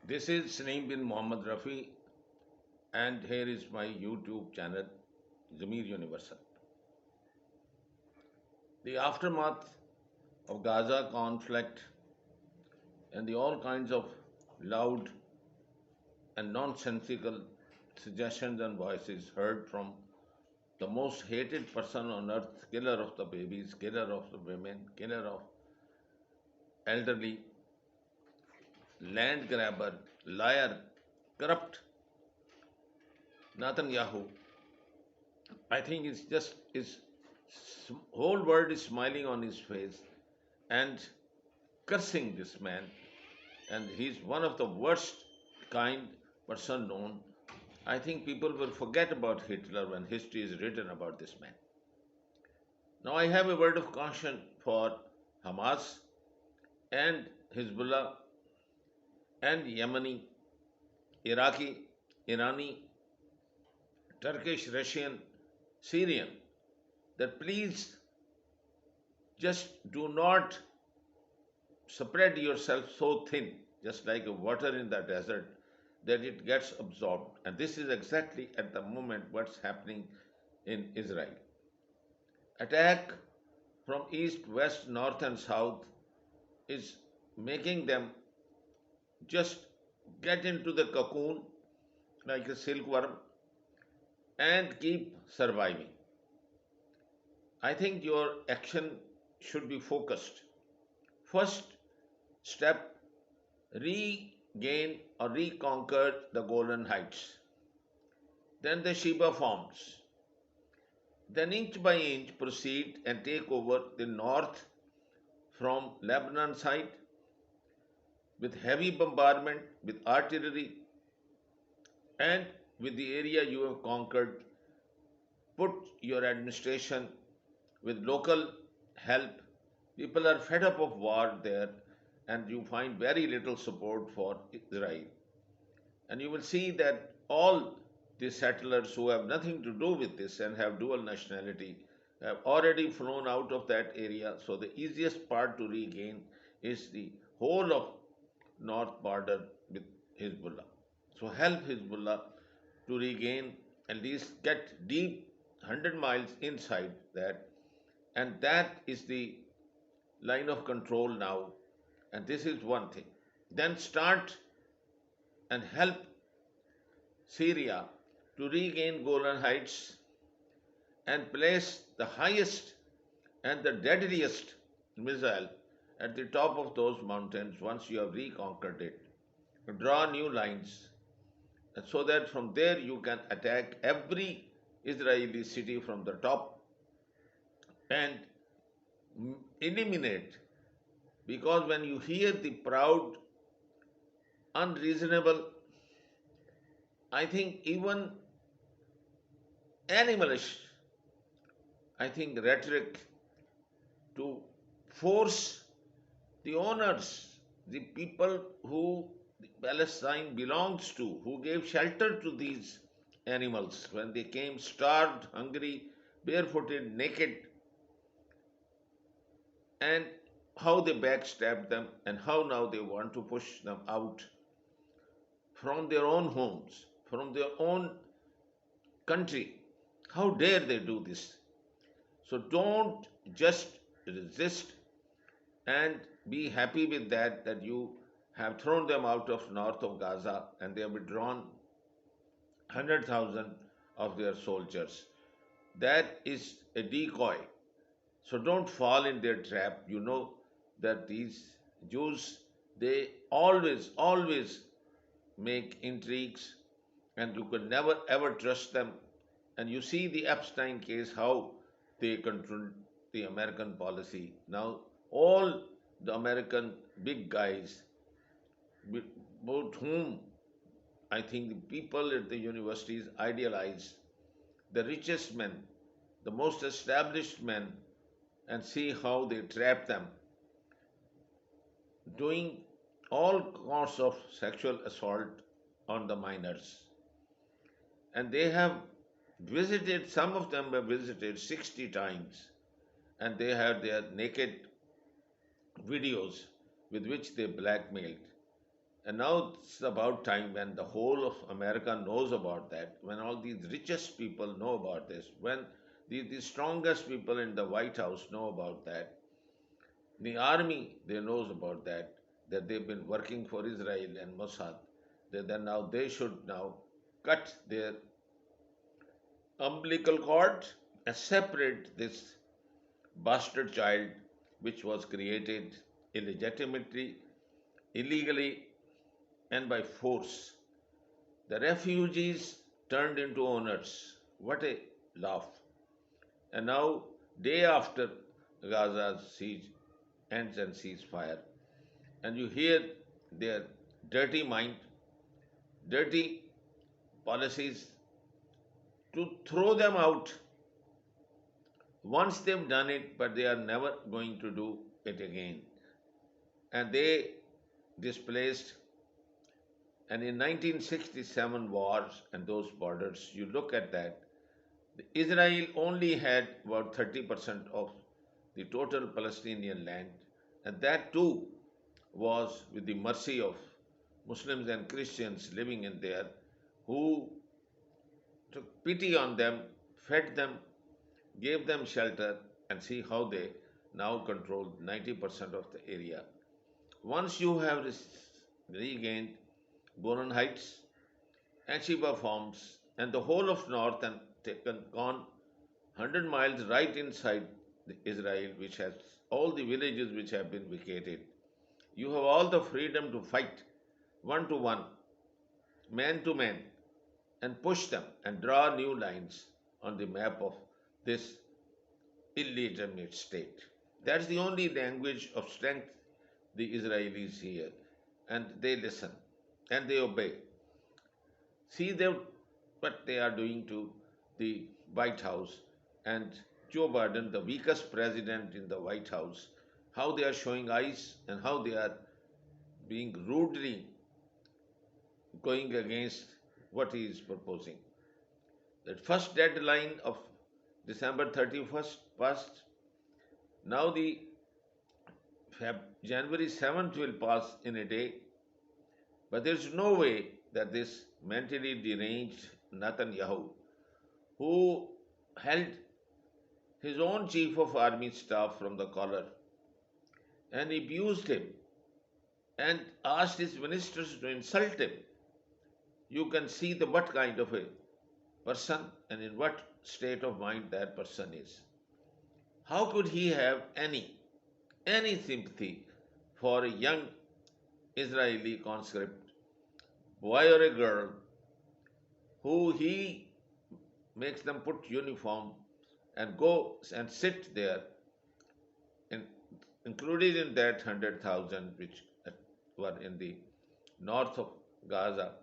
This is Saneem bin Mohammed Rafi, and here is my YouTube channel, Zamir Universal. The aftermath of Gaza conflict and the all kinds of loud and nonsensical suggestions and voices heard from the most hated person on earth, killer of the babies, killer of the women, killer of elderly, land grabber, liar, corrupt Netanyahu. I think it's just his whole world is smiling on his face and cursing this man, and he's one of the worst kind person known. I think people will forget about Hitler when history is written about this man. Now I have a word of caution for Hamas and Hezbollah and Yemeni, Iraqi, Irani, Turkish, Russian, Syrian, that please just do not spread yourself so thin, just like a water in the desert, that it gets absorbed. And this is exactly at the moment what's happening in Israel. Attack from east, west, north, and south is making them just get into the cocoon like a silkworm and keep surviving. I think your action should be focused. First step, regain or reconquer the Golan Heights. Then the Sheba Farms. Then inch by inch proceed and take over the north from Lebanon side with heavy bombardment, with artillery, and with the area you have conquered, put your administration with local help. People are fed up of war there, and you find very little support for Israel. And you will see that all the settlers who have nothing to do with this and have dual nationality have already flown out of that area. So the easiest part to regain is the whole of north border with Hezbollah. So help Hezbollah to regain, at least get deep 100 miles inside that, and that is the line of control now. And this is one thing. Then start and help Syria to regain Golan Heights and place the highest and the deadliest missile at the top of those mountains once you have reconquered it. Draw new lines so that from there you can attack every Israeli city from the top and eliminate. Because when you hear the proud, unreasonable, I think even animalish, I think rhetoric to force the owners, the people who Palestine belongs to, who gave shelter to these animals when they came starved, hungry, barefooted, naked, and how they backstabbed them and how now they want to push them out from their own homes, from their own country. How dare they do this? So don't just resist and be happy with that, that you have thrown them out of north of Gaza and they have withdrawn 100,000 of their soldiers. That is a decoy. So don't fall in their trap. You know that these Jews, they always make intrigues, and you can never ever trust them. And you see the Epstein case, how they controlled the American policy. Now all the American big guys, about whom I think the people at the universities idealize, the richest men, the most established men, and see how they trap them, doing all sorts of sexual assault on the minors. And they have visited, some of them have visited 60 times, and they have their naked videos with which they blackmailed. And now it's about time when the whole of America knows about that, when all these richest people know about this, when the strongest people in the White House know about that, the army they knows about that, that they've been working for Israel and Mossad, that then now they should now cut their umbilical cord and separate this bastard child which was created illegitimately, illegally, and by force. The refugees turned into owners. What a laugh. And now, day after Gaza's siege ends and ceasefire, and you hear their dirty mind, dirty policies to throw them out once they've done it, but they are never going to do it again. And they displaced, and in 1967 wars and those borders, you look at that, Israel only had about 30% of the total Palestinian land, and that too was with the mercy of Muslims and Christians living in there who took pity on them, fed them, gave them shelter, and see how they now control 90% of the area. Once you have regained Golan Heights and Sheba Farms and the whole of north and gone 100 miles right inside Israel, which has all the villages which have been vacated, you have all the freedom to fight one to one, man to man, and push them and draw new lines on the map of this illegitimate state. That's the only language of strength the Israelis hear, and they listen and they obey. See what they are doing to the White House and Joe Biden, the weakest president in the White House, how they are showing eyes and how they are being rudely going against what he is proposing. That first deadline of December 31st passed. Now the January 7th will pass in a day, but there is no way that this mentally deranged Netanyahu, who held his own chief of army staff from the collar and abused him and asked his ministers to insult him, you can see what kind of a person and in what state of mind that person is. How could he have any sympathy for a young Israeli conscript, boy or a girl, who he makes them put uniform and go and sit there, in, included in that 100,000 which were in the north of Gaza,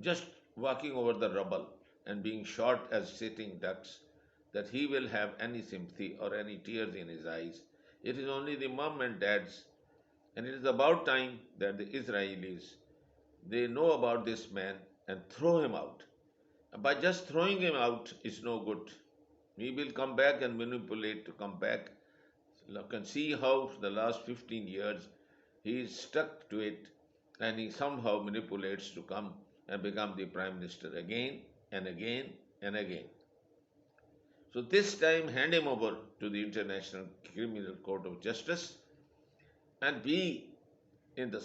just walking over the rubble and being shot as sitting ducks, that he will have any sympathy or any tears in his eyes. It is only the mom and dads, and it is about time that the Israelis they know about this man and throw him out. By just throwing him out is no good. He will come back and manipulate to come back. You can see how for the last 15 years he is stuck to it and he somehow manipulates to come and become the prime minister again and again and again. So this time hand him over to the International Criminal Court of Justice and be in the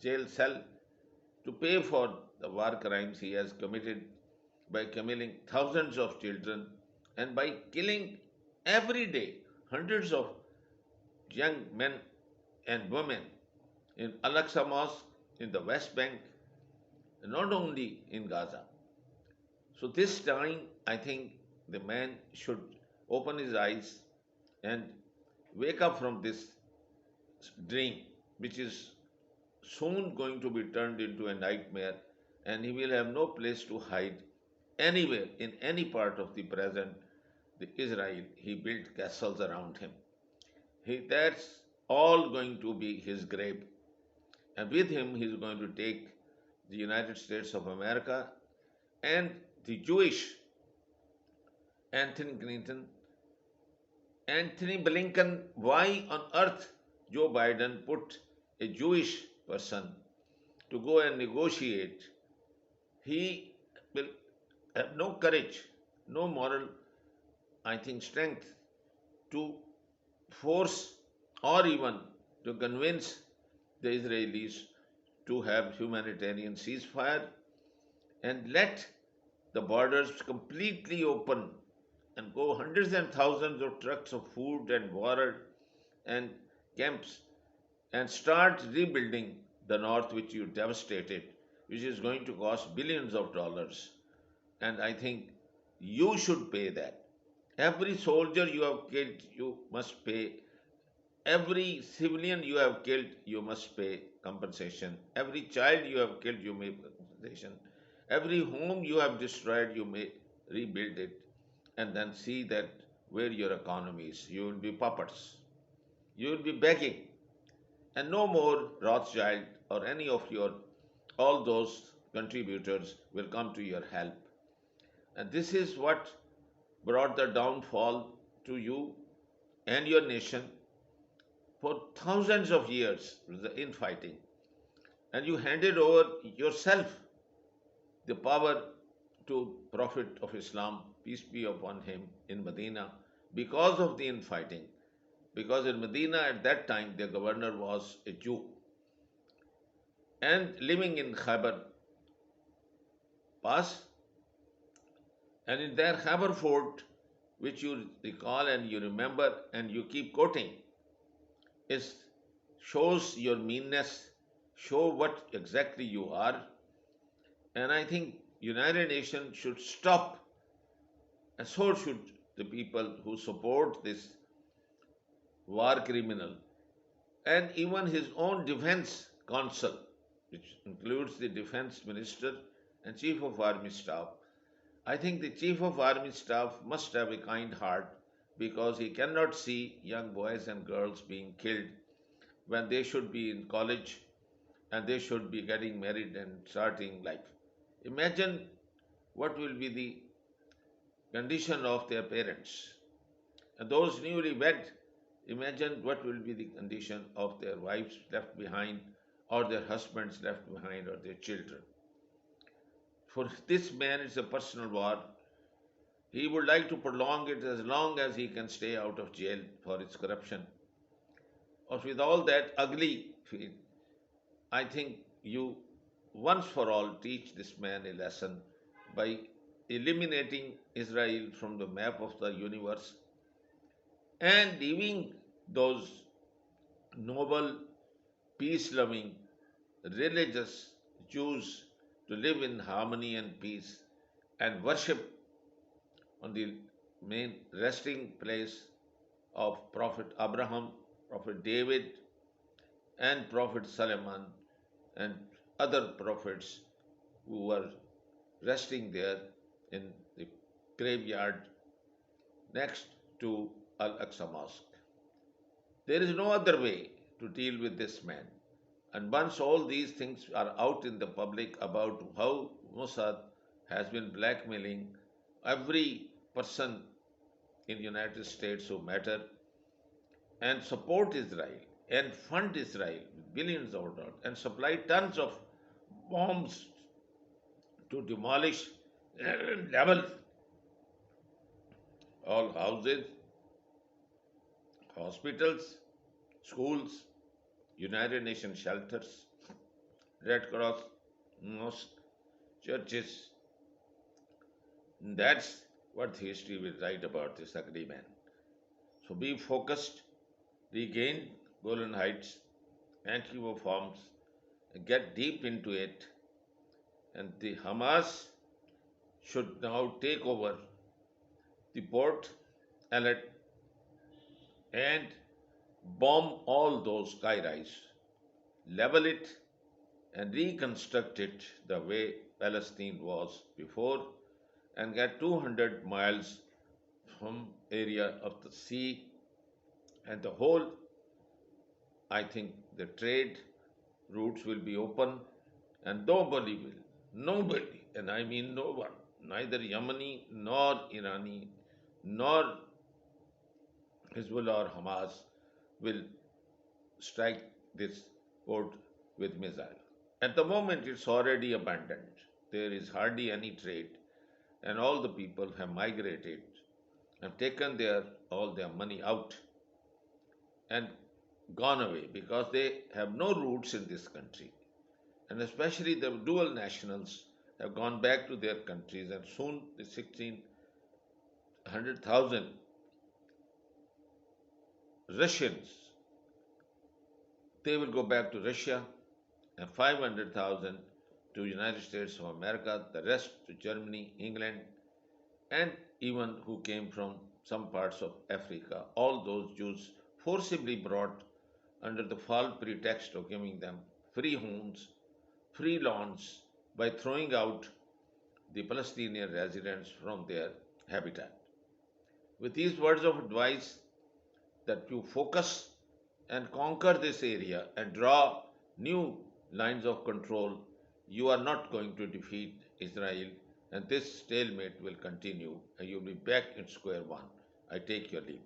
jail cell to pay for the war crimes he has committed by killing thousands of children and by killing every day hundreds of young men and women in Al-Aqsa Mosque, in the West Bank, and not only in Gaza. So this time, I think the man should open his eyes and wake up from this dream, which is soon going to be turned into a nightmare, and he will have no place to hide anywhere in any part of the present the Israel. He built castles around him. That's all going to be his grave. And with him, he is going to take the United States of America and the Jewish Anthony Clinton, Anthony Blinken. Why on earth Joe Biden put a Jewish person to go and negotiate, he will have no courage, no moral, I think, strength to force or even to convince the Israelis to have humanitarian ceasefire and let the borders completely open and go hundreds and thousands of trucks of food and water and camps and start rebuilding the north which you devastated, which is going to cost billions of dollars. And I think you should pay that. Every soldier you have killed, you must pay. Every civilian you have killed, you must pay compensation. Every child you have killed, you may pay compensation. Every home you have destroyed, you may rebuild it. And then see that where your economy is. You will be puppets. You will be begging. And no more Rothschild or any of your, all those contributors will come to your help. And this is what brought the downfall to you and your nation for thousands of years, the infighting. And you handed over yourself the power to Prophet of Islam, peace be upon him, in Medina because of the infighting. Because in Medina at that time the governor was a Jew and living in Khyber Pass, and in their Khyber fort, which you recall and you remember and you keep quoting, is shows your meanness, show what exactly you are. And I think United Nations should stop, and so should the people who support this war criminal, and even his own defense council, which includes the defense minister and chief of army staff. I think the chief of army staff must have a kind heart because he cannot see young boys and girls being killed when they should be in college and they should be getting married and starting life. Imagine what will be the condition of their parents. And those newly wed, imagine what will be the condition of their wives left behind, or their husbands left behind, or their children. For this man, it's a personal war. He would like to prolong it as long as he can stay out of jail for his corruption. Or with all that ugly feel, I think you once for all teach this man a lesson by eliminating Israel from the map of the universe and leaving those noble, peace loving, religious Jews to live in harmony and peace and worship on the main resting place of Prophet Abraham, Prophet David, and Prophet Solomon, and other prophets who were resting there in the graveyard next to Al Aqsa Mosque. There is no other way to deal with this man. And once all these things are out in the public about how Mossad has been blackmailing every person in United States who matter and support Israel and fund Israel with billions of dollars and supply tons of bombs to demolish and level all houses, hospitals, schools, United Nations shelters, Red Cross, mosques, churches. That's what history will write about this ugly man. So be focused, regain Golan Heights, anti-war forms, and get deep into it. And the Hamas should now take over the port, Elat, and bomb all those skyrise, level it, and reconstruct it the way Palestine was before, and get 200 miles from area of the sea, and the whole, I think, the trade routes will be open, and nobody, and I mean no one, neither Yemeni nor Irani nor Hezbollah or Hamas will strike this port with missile. At the moment, it's already abandoned. There is hardly any trade, and all the people have migrated, have taken all their money out and gone away because they have no roots in this country. And especially the dual nationals have gone back to their countries, and soon the 1,600,000 Russians, they will go back to Russia, and 500,000 to United States of America, the rest to Germany, England, and even who came from some parts of Africa. All those Jews forcibly brought under the false pretext of giving them free homes, free lands, by throwing out the Palestinian residents from their habitat. With these words of advice, that you focus and conquer this area and draw new lines of control, you are not going to defeat Israel, and this stalemate will continue, and you'll be back in square one. I take your leave.